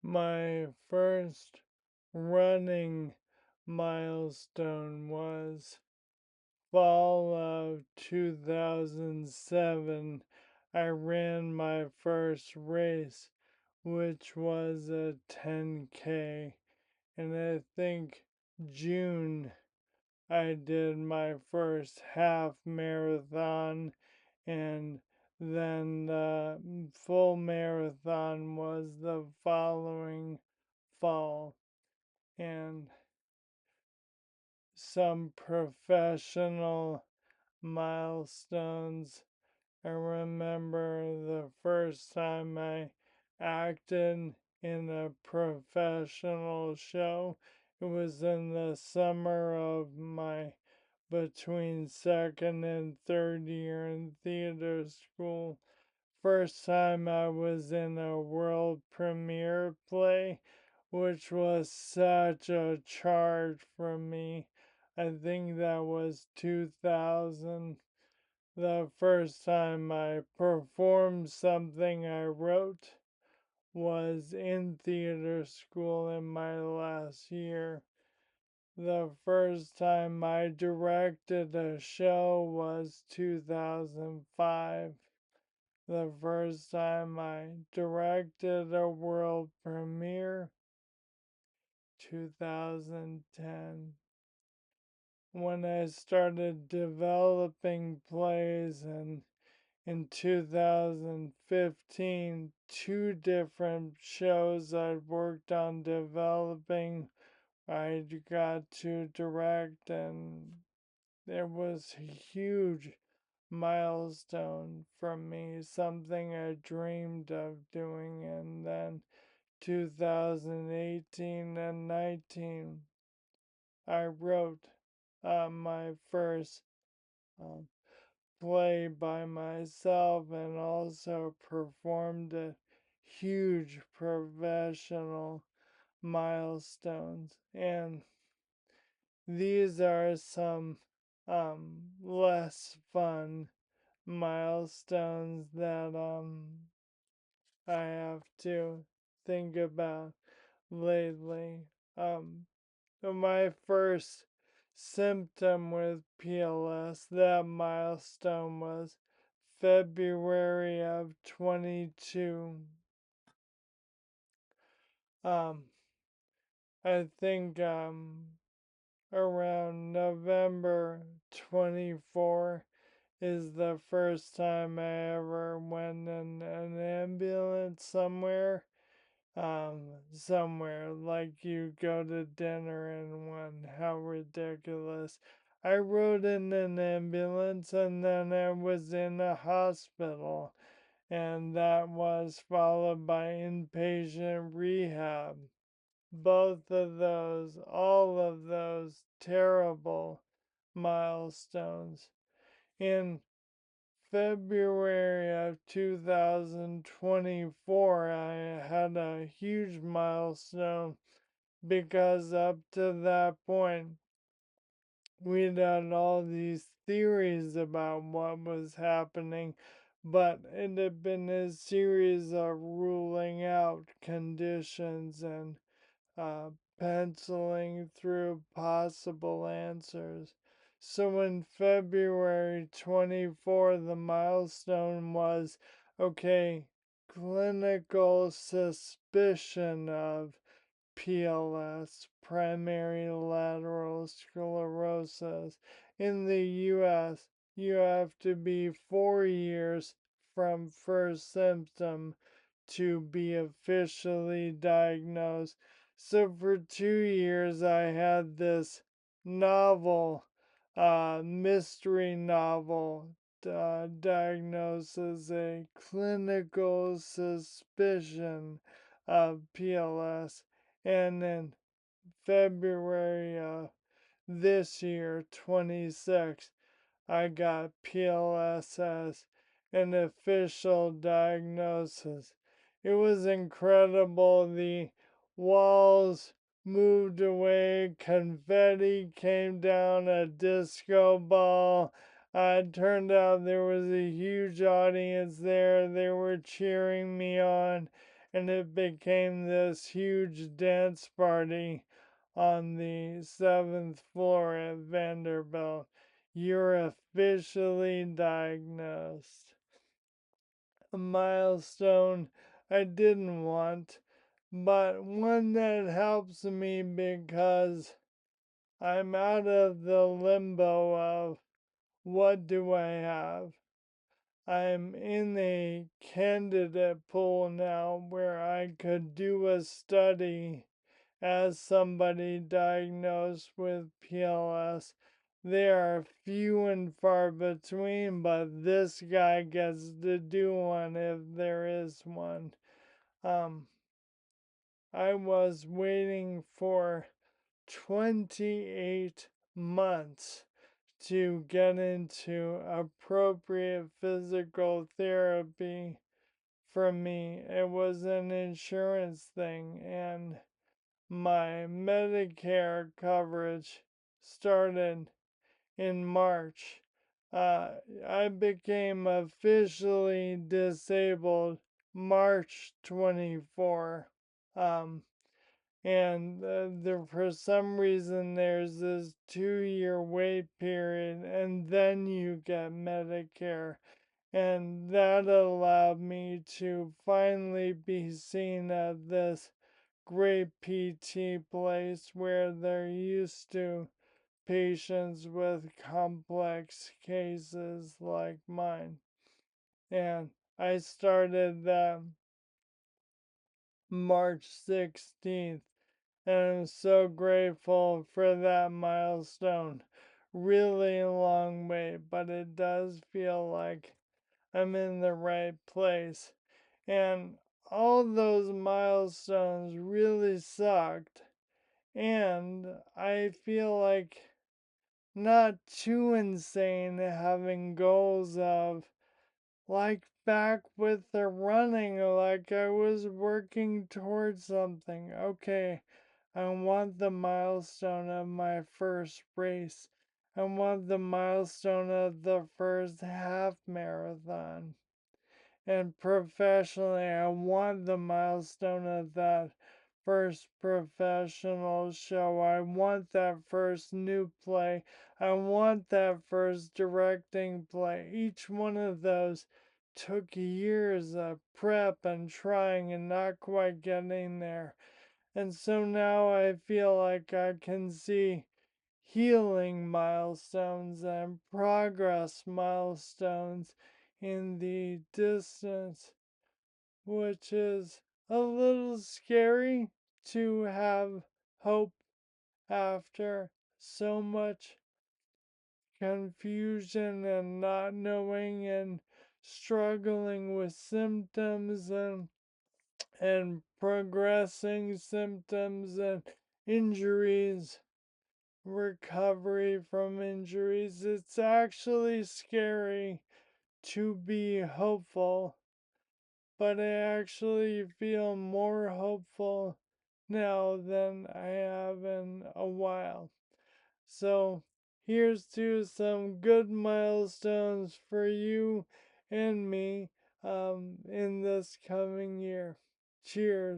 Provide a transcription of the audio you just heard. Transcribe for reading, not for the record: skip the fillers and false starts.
My first running milestone was fall of 2007. I ran my first race, which was a 10K. And I think June I did my first half marathon, and then the full marathon was the following fall. And some professional milestones. I remember the first time I acted in a professional show. It was in the summer of my between second and third year in theater school. First time I was in a world premiere play, which was such a charge for me. I think that was 2000. The first time I performed something I wrote was in theater school in my last year. The first time I directed a show was 2005. The first time I directed a world premiere, 2010. When I started developing plays, and in 2015, two different shows I'd worked on developing, I got to direct, and it was a huge milestone for me, something I dreamed of doing. And then 2018 and 19, I wrote my first um, play by myself and also performed a huge professional milestones. And these are some less fun milestones that I have to think about lately. My first symptom with PLS, that milestone was February of 22. Um, I think around November 24 is the first time I ever went in an ambulance somewhere. Somewhere like you go to dinner in one. How ridiculous. I rode in an ambulance and then I was in a hospital, and that was followed by inpatient rehab. Both of those, all of those terrible milestones. In February of 2024, I had a huge milestone because up to that point, we'd had all these theories about what was happening, but it had been a series of ruling out conditions and uh, penciling through possible answers. So in February 24, the milestone was okay, clinical suspicion of PLS, primary lateral sclerosis. In the US, you have to be 4 years from first symptom to be officially diagnosed. So for 2 years, I had this novel, mystery novel, diagnosis, a clinical suspicion of PLS. And in February of this year, 26, I got PLS as an official diagnosis. It was incredible. The walls moved away, confetti came down, a disco ball. It turned out there was a huge audience there. They were cheering me on. and it became this huge dance party on the 7th floor at Vanderbilt. You're officially diagnosed. A milestone I didn't want, but one that helps me because I'm out of the limbo of what do I have. I'm in a candidate pool now where I could do a study as somebody diagnosed with PLS. They are few and far between, but this guy gets to do one if there is one. I was waiting for 28 months to get into appropriate physical therapy for me. It was an insurance thing, and my Medicare coverage started in March. I became officially disabled March 24. Um, and for some reason, there's this 2 year wait period, and then you get Medicare. And that allowed me to finally be seen at this great PT place where they're used to patients with complex cases like mine. And I started that March 16th, and I'm so grateful for that milestone. Really long wait, but it does feel like I'm in the right place. And all those milestones really sucked. And I feel like not too insane having goals of like back with the running, like I was working towards something. Okay, I want the milestone of my first race. I want the milestone of the first half marathon. And professionally, I want the milestone of that first professional show. I want that first new play. I want that first directing play. Each one of those took years of prep and trying and not quite getting there. And so now I feel like I can see healing milestones and progress milestones in the distance, which is a little scary to have hope after so much confusion and not knowing and struggling with symptoms and progressing symptoms and injuries, recovery from injuries. It's actually scary to be hopeful, but I actually feel more hopeful now than I have in a while. So here's to some good milestones for you and me in this coming year. Cheers.